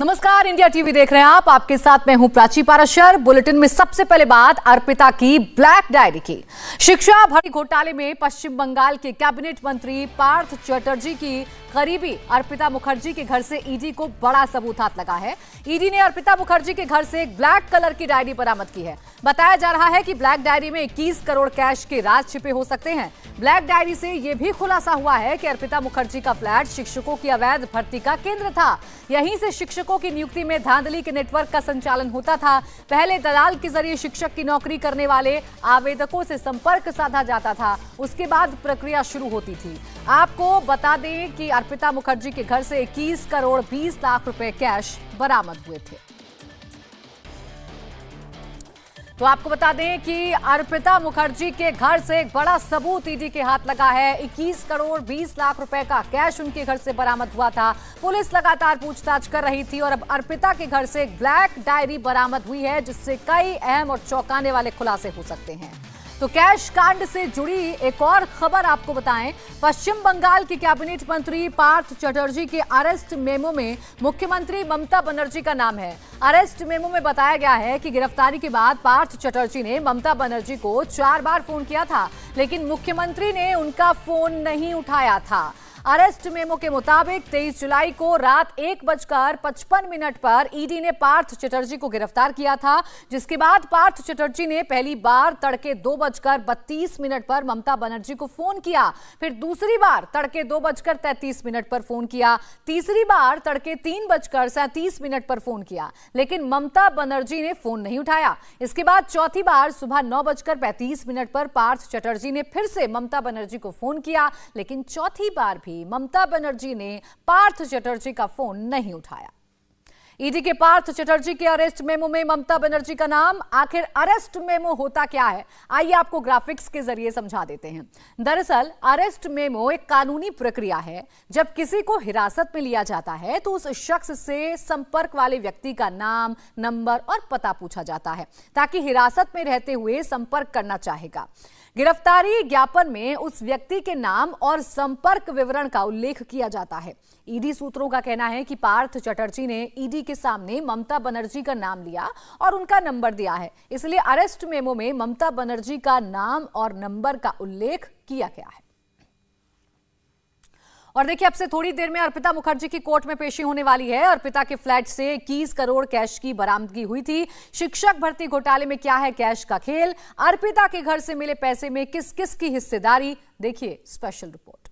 नमस्कार, India TV देख रहे हैं आप। आपके साथ मैं हूं प्राची पाराशर। बुलेटिन में सबसे पहले बात अर्पिता की ब्लैक डायरी की। शिक्षा भर्ती घोटाले में पश्चिम बंगाल के कैबिनेट मंत्री पार्थ चटर्जी की करीबी अर्पिता मुखर्जी के घर से ईडी को बड़ा सबूत हाथ लगा है। ईडी ने अर्पिता मुखर्जी के घर से एक ब्लैक कलर की डायरी बरामद की है। बताया जा रहा है कि ब्लैक डायरी में 21 करोड़ कैश के राज छिपे हो सकते हैं। ब्लैक डायरी से यह भी खुलासा हुआ है कि अर्पिता मुखर्जी का फ्लैट शिक्षकों की अवैध भर्ती का केंद्र था। यहीं से शिक्षकों की नियुक्ति में धांधली के नेटवर्क का संचालन होता था। पहले दलाल के जरिए शिक्षक की नौकरी करने वाले आवेदकों से संपर्क साधा जाता था, उसके बाद प्रक्रिया शुरू होती थी। आपको बता दें कि अर्पिता मुखर्जी के घर से 21 करोड़ 20 लाख रुपए कैश बरामद हुए थे। तो आपको बता दें कि अर्पिता मुखर्जी के घर से एक बड़ा सबूत ईडी के हाथ लगा है। 21 करोड़ 20 लाख रुपए का कैश उनके घर से बरामद हुआ था। पुलिस लगातार पूछताछ कर रही थी और अब अर्पिता के घर से एक ब्लैक डायरी बरामद हुई है, जिससे कई अहम और चौंकाने वाले खुलासे हो सकते हैं। तो कैश कांड से जुड़ी एक और खबर आपको बताएं। पश्चिम बंगाल के कैबिनेट मंत्री पार्थ चटर्जी के अरेस्ट मेमो में मुख्यमंत्री ममता बनर्जी का नाम है। अरेस्ट मेमो में बताया गया है कि गिरफ्तारी के बाद पार्थ चटर्जी ने ममता बनर्जी को 4 बार फोन किया था, लेकिन मुख्यमंत्री ने उनका फोन नहीं उठाया था। अरेस्ट मेमो के मुताबिक 23 जुलाई को रात 1:55 पर ईडी ने पार्थ चटर्जी को गिरफ्तार किया था, जिसके बाद पार्थ चटर्जी ने पहली बार तड़के 2:32 पर ममता बनर्जी को फोन किया, फिर दूसरी बार तड़के 2:33 पर फोन किया, तीसरी बार तड़के 3:37 पर फोन किया, लेकिन ममता बनर्जी ने फोन नहीं उठाया। इसके बाद चौथी बार सुबह 9:35 पर पार्थ चटर्जी ने फिर से ममता बनर्जी को फोन किया, लेकिन चौथी बार भी ममता बनर्जी ने पार्थ चटर्जी का फोन नहीं उठाया। ईडी के पार्थ चटर्जी के अरेस्ट मेमो में ममता बनर्जी का नाम। आखिर अरेस्ट मेमो होता क्या है, आइए आपको ग्राफिक्स के जरिए समझा देते हैं। दरअसल अरेस्ट मेमो एक कानूनी प्रक्रिया है। जब किसी को हिरासत में लिया जाता है तो उस शख्स से संपर्क वाले व्यक्ति का नाम, नंबर और पता पूछा जाता है, ताकि हिरासत में रहते हुए संपर्क करना चाहेगा। गिरफ्तारी ज्ञापन में उस व्यक्ति के नाम और संपर्क विवरण का उल्लेख किया जाता है। ईडी सूत्रों का कहना है कि पार्थ चटर्जी ने ईडी के सामने ममता बनर्जी का नाम लिया और उनका नंबर दिया है, इसलिए अरेस्ट मेमो में ममता बनर्जी का नाम और नंबर का उल्लेख किया गया है। और देखिए, अब से थोड़ी देर में अर्पिता मुखर्जी की कोर्ट में पेशी होने वाली है। अर्पिता के फ्लैट से 21 करोड़ कैश की बरामदगी हुई थी। शिक्षक भर्ती घोटाले में क्या है कैश का खेल, अर्पिता के घर से मिले पैसे में किस किस की हिस्सेदारी, देखिए स्पेशल रिपोर्ट।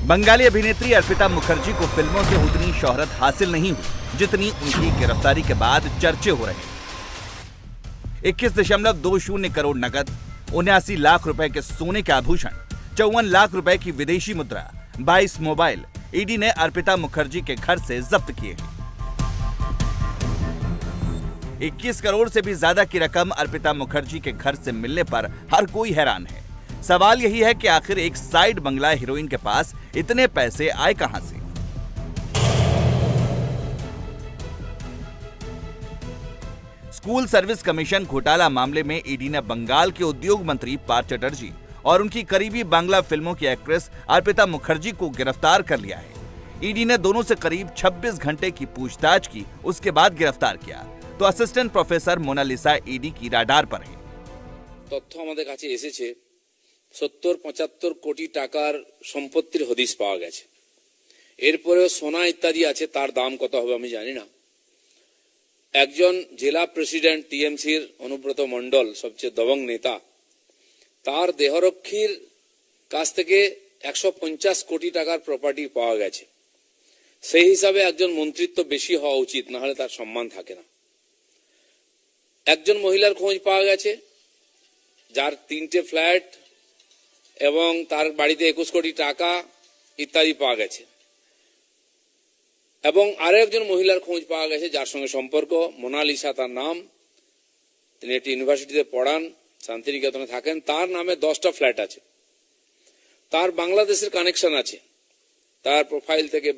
बंगाली अभिनेत्री अर्पिता मुखर्जी को फिल्मों से उतनी शोहरत हासिल नहीं हुई जितनी उनकी गिरफ्तारी के बाद चर्चे हो रहे हैं। 21.20 करोड़ नकद, 79 लाख रुपए के सोने के आभूषण, 54 लाख रुपए की विदेशी मुद्रा, 22 मोबाइल ईडी ने अर्पिता मुखर्जी के घर से जब्त किए हैं। 21 करोड़ से भी ज्यादा की रकम अर्पिता मुखर्जी के घर से मिलने पर हर कोई हैरान है। सवाल यही है कि आखिर एक साइड बंगला हीरोइन के पास इतने पैसे आए कहां से। स्कूल सर्विस कमीशन घोटाला मामले में ईडी ने बंगाल के उद्योग मंत्री पार्थ चटर्जी और उनकी करीबी बांग्ला फिल्मों की एक्ट्रेस अर्पिता मुखर्जी को गिरफ्तार कर लिया है। ईडी ने दोनों से करीब 26 घंटे की पूछताछ की, उसके बाद गिरफ्तार किया। तो असिस्टेंट प्रोफेसर मोनालिसा ईडी की राडार पर है। তথ্য আমাদের কাছে এসেছে 70-75 কোটি টাকার সম্পত্তির হদিশ পাওয়া গেছে। এরপরেও সোনা ইত্যাদি আছে, তার দাম কত হবে আমি জানি না। একজন জেলা প্রেসিডেন্ট টিএমসির অনুব্রত মণ্ডল, সবচেয়ে দবং নেতা, তার দেহরক্ষীর কাছ থেকে 150 কোটি টাকার প্রপার্টি পাওয়া গেছে। সেই হিসাবে একজন মন্ত্রিত্ব বেশি হওয়া উচিত, না হলে তার সম্মান থাকে না। একজন মহিলার খোঁজ পাওয়া গেছে যার 3টে ফ্ল্যাট এবং তার বাড়িতে 21 কোটি টাকা ইত্যাদি পাওয়া গেছে। এবং আরো একজন মহিলার খোঁজ পাওয়া গেছে যার সঙ্গে সম্পর্ক, মোনালিসা তার নাম, তিনি একটি ইউনিভার্সিটিতে পড়ান, শান্তিনিকেতনে থাকেন, তার নামে 10টা ফ্ল্যাট আছে। তার বাংলাদেশের কানেকশন আছে তার প্রোফাইল থেকে,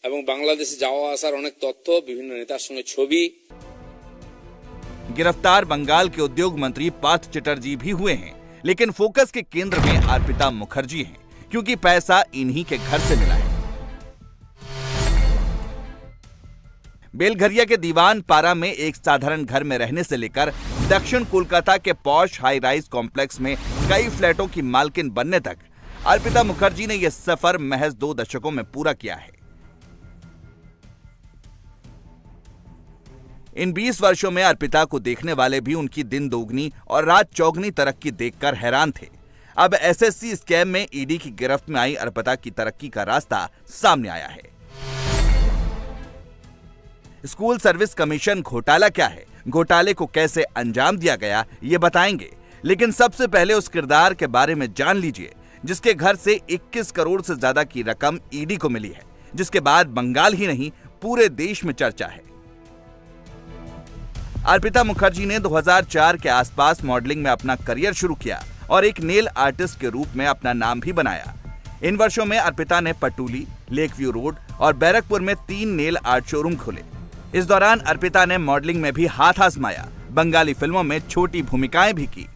এবং বাংলাদেশে যাওয়া আসার অনেক তথ্য, বিভিন্ন নেতার সঙ্গে ছবি। गिरफ्तार बंगाल के उद्योग मंत्री पार्थ चटर्जी भी हुए हैं। लेकिन फोकस के केंद्र में अर्पिता मुखर्जी हैं, क्योंकि पैसा इन्हीं के घर से मिला है। बेलघरिया के दीवान पारा में एक साधारण घर में रहने से लेकर दक्षिण कोलकाता के पॉश हाई राइज कॉम्प्लेक्स में कई फ्लैटों की मालकिन बनने तक अर्पिता मुखर्जी ने यह सफर महज 2 दशकों में पूरा किया है। इन 20 वर्षों में अर्पिता को देखने वाले भी उनकी दिन दोगुनी और रात चौगुनी तरक्की देखकर हैरान थे। अब एसएससी स्कैम में ईडी की गिरफ्त में आई अर्पिता की तरक्की का रास्ता सामने आया है। स्कूल सर्विस कमीशन घोटाला क्या है, घोटाले को कैसे अंजाम दिया गया, ये बताएंगे। लेकिन सबसे पहले उस किरदार के बारे में जान लीजिए जिसके घर से 21 करोड़ से ज्यादा की रकम ईडी को मिली है, जिसके बाद बंगाल ही नहीं पूरे देश में चर्चा है। अर्पिता मुखर्जी ने 2004 के आसपास मॉडलिंग में अपना करियर शुरू किया और एक नेल आर्टिस्ट के रूप में अपना नाम भी बनाया। इन वर्षों में अर्पिता ने पटुली, लेक व्यू रोड और बैरकपुर में 3 नेल आर्ट शोरूम खोले। इस दौरान अर्पिता ने मॉडलिंग में भी हाथ आजमाया, बंगाली फिल्मों में छोटी भूमिकाएं भी की।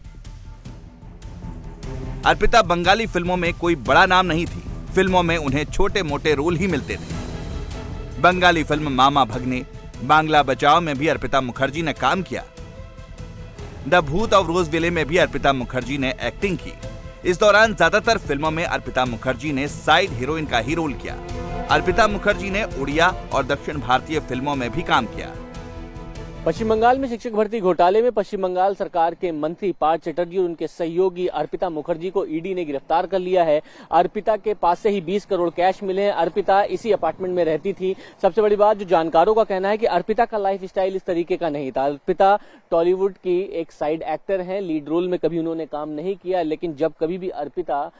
अर्पिता बंगाली फिल्मों में कोई बड़ा नाम नहीं थी, फिल्मों में उन्हें छोटे मोटे रोल ही मिलते थे। बंगाली फिल्म मामा भगने, बांग्ला बचाओ में भी अर्पिता मुखर्जी ने काम किया। द भूत ऑफ रोजविले में भी अर्पिता मुखर्जी ने एक्टिंग की। इस दौरान ज्यादातर फिल्मों में अर्पिता मुखर्जी ने साइड हीरोइन का ही रोल किया। अर्पिता मुखर्जी ने उड़िया और दक्षिण भारतीय फिल्मों में भी काम किया। पश्चिम बंगाल में शिक्षक भर्ती घोटाले में पश्चिम बंगाल सरकार के मंत्री पार्थ चटर्जी और उनके सहयोगी अर्पिता मुखर्जी को ईडी ने गिरफ्तार कर लिया है। अर्पिता के पास से ही 20 करोड़ कैश मिले हैं। अर्पिता इसी अपार्टमेंट में रहती थी। सबसे बड़ी बात, जो जानकारों का कहना है कि अर्पिता का लाइफ स्टाइल इस तरीके का नहीं था। अर्पिता टॉलीवुड की एक साइड एक्टर हैं, लीड रोल में कभी उन्होंने काम नहीं किया, लेकिन जब कभी भी अर्पिता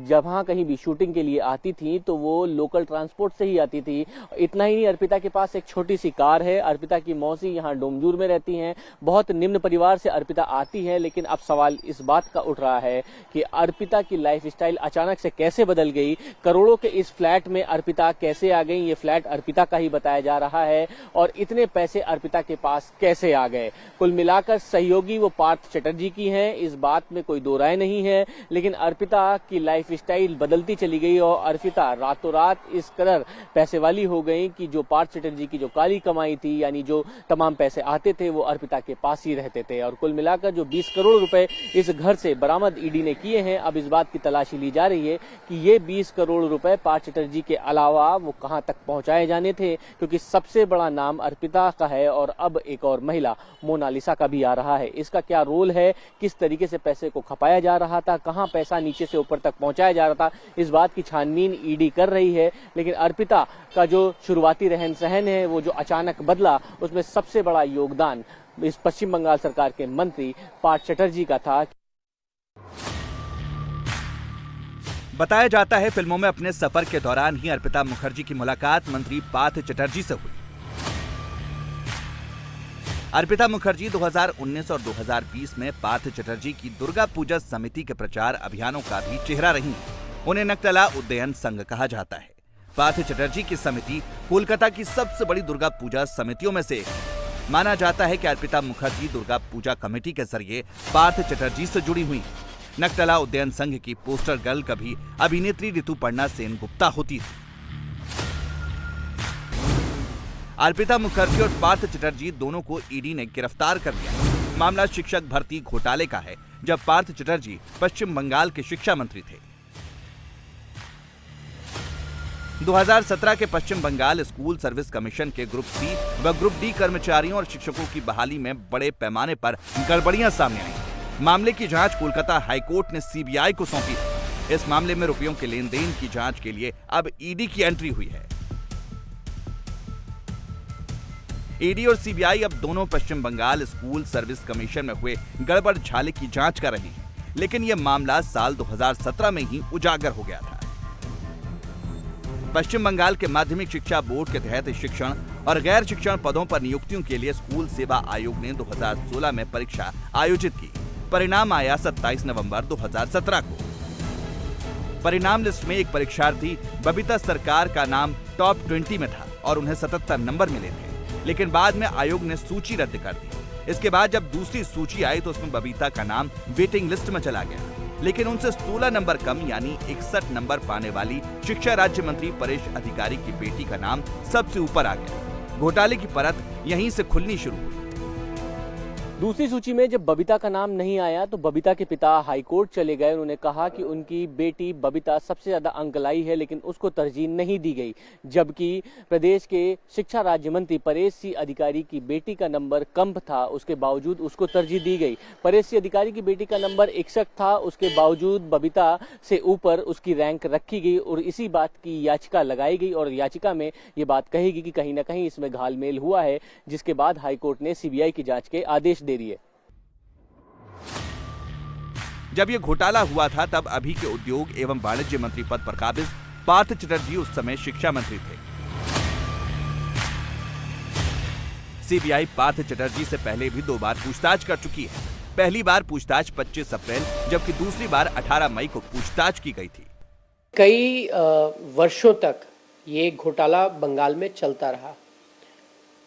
जहां कहीं भी शूटिंग के लिए आती थी तो वो लोकल ट्रांसपोर्ट से ही आती थी। इतना ही नहीं, अर्पिता के पास एक छोटी सी कार है। अर्पिता की मौसी यहाँ डोमजूर में रहती हैं। बहुत निम्न परिवार से अर्पिता आती है, लेकिन अब सवाल इस बात का उठ रहा है कि अर्पिता की लाइफ स्टाइल अचानक से कैसे बदल गई। करोड़ों के इस फ्लैट में अर्पिता कैसे आ गई, ये फ्लैट अर्पिता का ही बताया जा रहा है, और इतने पैसे अर्पिता के पास कैसे आ गए। कुल मिलाकर सहयोगी वो पार्थ चटर्जी की हैं, इस बात में कोई दो राय नहीं है, लेकिन अर्पिता की लाइफ स्टाइल बदलती चली गई और अर्पिता रातों रात इस कदर पैसे वाली हो गई कि जो पार्थ चटर्जी की जो काली कमाई थी, यानी जो तमाम पैसे आते थे, वो अर्पिता के पास ही रहते थे। और कुल मिलाकर जो 20 करोड़ रुपए इस घर से बरामद ईडी ने किए हैं, अब इस बात की तलाशी ली जा रही है कि ये 20 करोड़ रुपए पार्थ चटर्जी के अलावा वो कहां तक पहुंचाए जाने थे, क्योंकि सबसे बड़ा नाम अर्पिता का है और अब एक और महिला मोनालिसा का भी आ रहा है। इसका क्या रोल है, किस तरीके से पैसे को खपाया जा रहा था, कहां पैसा नीचे से ऊपर तक पहुंचाया जा रहा था, इस बात की छानबीन ईडी कर रही है। लेकिन अर्पिता का जो शुरुआती रहन सहन है, वो जो अचानक बदला, उसमें सबसे बड़ा योगदान इस पश्चिम बंगाल सरकार के मंत्री पार्थ चटर्जी का था। बताया जाता है फिल्मों में अपने सफर के दौरान ही अर्पिता मुखर्जी की मुलाकात मंत्री पार्थ चटर्जी से हुई। अर्पिता मुखर्जी 2019 और 2020 में पार्थ चटर्जी की दुर्गा पूजा समिति के प्रचार अभियानों का भी चेहरा रही। उन्हें नक्तला उद्ययन संघ कहा जाता है। पार्थ चटर्जी की समिति कोलकाता की सबसे बड़ी दुर्गा पूजा समितियों में से एक है। माना जाता है कि अर्पिता मुखर्जी दुर्गा पूजा कमेटी के जरिए पार्थ चटर्जी से जुड़ी हुई। नक्तला उद्ययन संघ की पोस्टर गर्ल कभी अभिनेत्री ऋतुपर्णा सेन गुप्ता होती थी। अर्पिता मुखर्जी और पार्थ चटर्जी दोनों को ईडी ने गिरफ्तार कर लिया। मामला शिक्षक भर्ती घोटाले का है, जब पार्थ चटर्जी पश्चिम बंगाल के शिक्षा मंत्री थे। 2017 के पश्चिम बंगाल स्कूल सर्विस कमीशन के ग्रुप सी व ग्रुप डी कर्मचारियों और शिक्षकों की बहाली में बड़े पैमाने पर गड़बड़ियां सामने आई। मामले की जांच कोलकाता हाईकोर्ट ने सीबीआई को सौंपी थी। इस मामले में रुपयों के लेन देन की जांच के लिए अब ईडी की एंट्री हुई है। ईडी और सीबीआई अब दोनों पश्चिम बंगाल स्कूल सर्विस कमीशन में हुए गड़बड़ झाले की जांच कर रही है, लेकिन यह मामला साल 2017 में ही उजागर हो गया था। पश्चिम बंगाल के माध्यमिक शिक्षा बोर्ड के तहत शिक्षण और गैर शिक्षण पदों पर नियुक्तियों के लिए स्कूल सेवा आयोग ने 2016 में परीक्षा आयोजित की। परिणाम आया 27 नवंबर 2017 को। परिणाम लिस्ट में एक परीक्षार्थी बबीता सरकार का नाम टॉप 20 में था और उन्हें 77 नंबर मिले थे, लेकिन बाद में आयोग ने सूची रद्द कर दी। इसके बाद जब दूसरी सूची आई तो उसमें बबीता का नाम वेटिंग लिस्ट में चला गया। लेकिन उनसे 16 नंबर कम यानी 61 नंबर पाने वाली शिक्षा राज्य मंत्री परेश अधिकारी की बेटी का नाम सबसे ऊपर आ गया। घोटाले की परत यहीं से खुलनी शुरू हुई। दूसरी सूची में जब बबीता का नाम नहीं आया तो बबीता के पिता हाईकोर्ट चले गए। उन्होंने कहा कि उनकी बेटी बबीता सबसे ज्यादा अंक लाई है, लेकिन उसको तरजीह नहीं दी गई, जबकि प्रदेश के शिक्षा राज्य मंत्री परेश सिंह अधिकारी की बेटी का नंबर कम था, उसके बावजूद उसको तरजीह दी गई। परेश सिंह अधिकारी की बेटी का नंबर 61 था, उसके बावजूद बबीता से ऊपर उसकी रैंक रखी गई और इसी बात की याचिका लगाई गई और याचिका में ये बात कहेगी कि कहीं ना कहीं इसमें घालमेल हुआ है, जिसके बाद हाईकोर्ट ने सीबीआई की जांच के आदेश दे दिए। जब ये घोटाला हुआ था तब अभी के उद्योग एवं वाणिज्य मंत्री पद पर काबिज पार्थ चटर्जी उस समय शिक्षा मंत्री थे। सीबीआई पार्थ चटर्जी से पहले भी 2 बार पूछताछ कर चुकी है। पहली बार पूछताछ 25 अप्रैल जबकि दूसरी बार 18 मई को पूछताछ की गई थी। कई वर्षों तक ये घोटाला बंगाल में चलता रहा।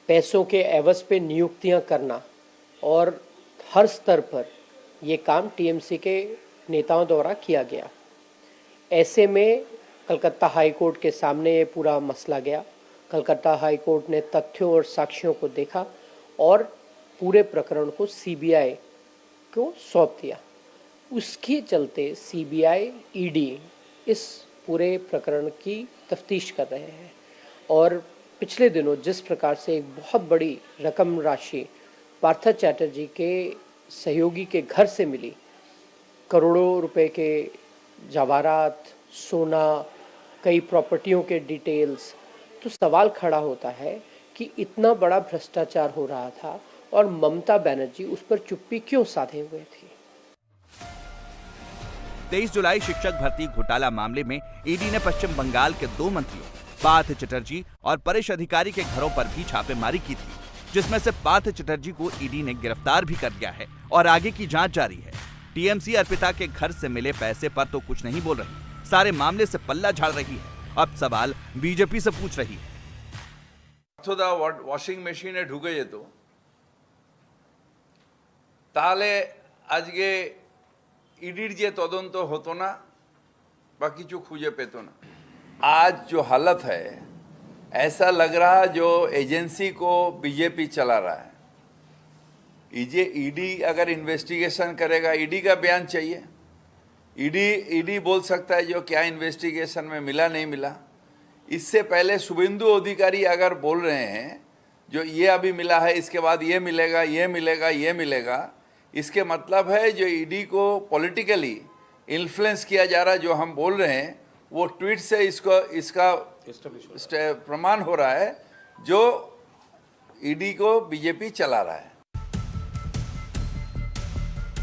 पैसों के एवज पे नियुक्तियां करना और हर स्तर पर ये काम टीएमसी के नेताओं द्वारा किया गया। ऐसे में कलकत्ता हाई कोर्ट के सामने ये पूरा मसला गया। कलकत्ता हाई कोर्ट ने तथ्यों और साक्ष्यों को देखा और पूरे प्रकरण को सीबीआई को सौंप दिया। उसके चलते सीबीआई ईडी इस पूरे प्रकरण की तफ्तीश कर रहे हैं और पिछले दिनों जिस प्रकार से एक बहुत बड़ी रकम राशि पार्थ चैटर्जी के सहयोगी के घर से मिली, करोड़ों रुपए के जवाहरात, सोना, कई प्रॉपर्टियों के डिटेल्स, तो सवाल खड़ा होता है कि इतना बड़ा भ्रष्टाचार हो रहा था और ममता बनर्जी उस पर चुप्पी क्यों साधे हुए थी। 23 जुलाई शिक्षक भर्ती घोटाला मामले में ईडी ने पश्चिम बंगाल के 2 मंत्रियों पार्थ चटर्जी और परेश अधिकारी के घरों पर भी छापेमारी की थी, जिसमें से पार्थ चटर्जी को ईडी ने गिरफ्तार भी कर लिया है और आगे की जांच जारी है। टीएमसी अर्पिता के घर से मिले पैसे पर तो कुछ नहीं बोल रही, सारे मामले से पल्ला झाड़ रही है। अब सवाल बीजेपी से पूछ रही है। ওয়াশিং মেশিনে ঢুকে যেত তাহলে আজকে ইডির যে তদন্ত হতো না বা কিছু খুঁজে পেত না। आज जो हालत है ऐसा लग रहा जो एजेंसी को बीजेपी चला रहा है। ईडी अगर इन्वेस्टिगेशन करेगा, ईडी का बयान चाहिए। ईडी बोल सकता है जो क्या इन्वेस्टिगेशन में मिला नहीं मिला। इससे पहले शुभेंदु अधिकारी अगर बोल रहे हैं जो ये अभी मिला है, इसके बाद ये मिलेगा, ये मिलेगा, ये मिलेगा, इसके मतलब है जो ईडी को पॉलिटिकली इन्फ्लुएंस किया जा रहा है। जो हम बोल रहे हैं वो ट्वीट से इसका प्रमाण हो रहा है जो ईडी को बीजेपी चला रहा है।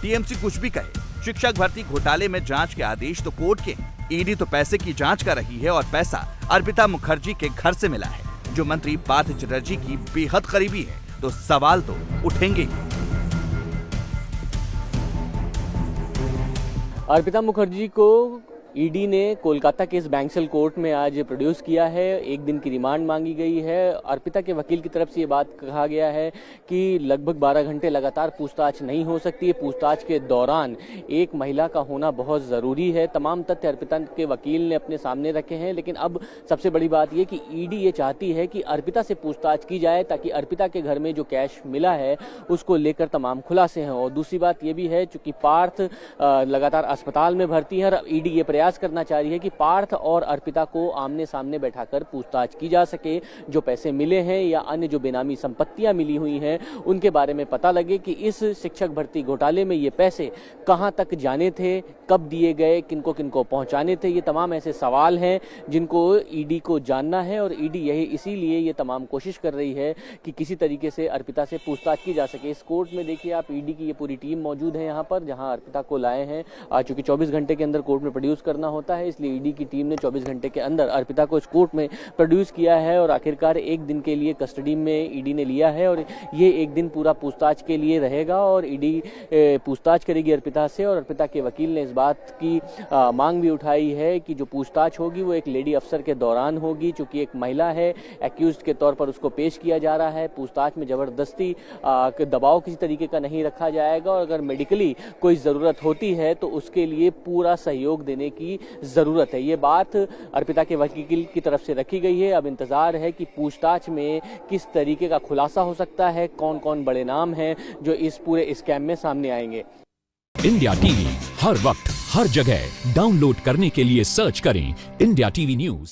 टीएमसी कुछ भी कहे, शिक्षक भर्ती घोटाले में जांच के आदेश तो कोर्ट के, ईडी तो पैसे की जांच कर रही है और पैसा अर्पिता मुखर्जी के घर से मिला है, जो मंत्री पार्थ चटर्जी की बेहद करीबी है, तो सवाल तो उठेंगे ही। अर्पिता मुखर्जी को ईडी ने कोलकाता के इस बैंक्सल कोर्ट में आज प्रोड्यूस किया है। 1 दिन की रिमांड मांगी गई है। अर्पिता के वकील की तरफ से ये बात कहा गया है कि लगभग 12 घंटे लगातार पूछताछ नहीं हो सकती है। पूछताछ के दौरान एक महिला का होना बहुत ज़रूरी है। तमाम तथ्य अर्पिता के वकील ने अपने सामने रखे हैं, लेकिन अब सबसे बड़ी बात यह कि ईडी ये चाहती है कि अर्पिता से पूछताछ की जाए ताकि अर्पिता के घर में जो कैश मिला है उसको लेकर तमाम खुलासे हैं। और दूसरी बात यह भी है, चूंकि पार्थ लगातार अस्पताल में भर्ती है, ईडी ये प्रयास करना चाह रही है कि पार्थ और अर्पिता को आमने सामने बैठाकर पूछताछ की जा सके। जो पैसे मिले हैं या अन्य जो बेनामी संपत्तियां मिली हुई हैं उनके बारे में पता लगे कि इस शिक्षक भर्ती घोटाले में ये पैसे कहां तक जाने थे, कब दिए गए, किनको किनको पहुंचाने थे। ये तमाम ऐसे सवाल हैं जिनको ईडी को जानना है और ईडी यही इसीलिए ये तमाम कोशिश कर रही है कि किसी तरीके से अर्पिता से पूछताछ की जा सके। इस कोर्ट में देखिए आप, ईडी की ये पूरी टीम मौजूद है यहाँ पर, जहाँ अर्पिता को लाए हैं, चूंकि 24 घंटे के अंदर कोर्ट में प्रोड्यूस करना होता है, इसलिए ईडी की टीम ने 24 घंटे के अंदर अर्पिता को इस कोर्ट में प्रोड्यूस किया है और आखिरकार एक दिन के लिए कस्टडी में ईडी ने लिया है और ये एक दिन पूरा पूछताछ के लिए रहेगा और ईडी पूछताछ करेगी अर्पिता से। और अर्पिता के वकील ने इस बात की मांग भी उठाई है कि जो पूछताछ होगी वो एक लेडी अफसर के दौरान होगी, चूंकि एक महिला है, एक्यूज्ड के तौर पर उसको पेश किया जा रहा है। पूछताछ में जबरदस्ती दबाव किसी तरीके का नहीं रखा जाएगा और अगर मेडिकली कोई जरूरत होती है तो उसके लिए पूरा सहयोग देने की जरूरत है। ये बात अर्पिता के वकील की तरफ से रखी गई है। अब इंतजार है कि पूछताछ में किस तरीके का खुलासा हो सकता है, कौन कौन बड़े नाम हैं जो इस पूरे स्कैम में सामने आएंगे। इंडिया टीवी हर वक्त हर जगह डाउनलोड करने के लिए सर्च करें इंडिया टीवी न्यूज।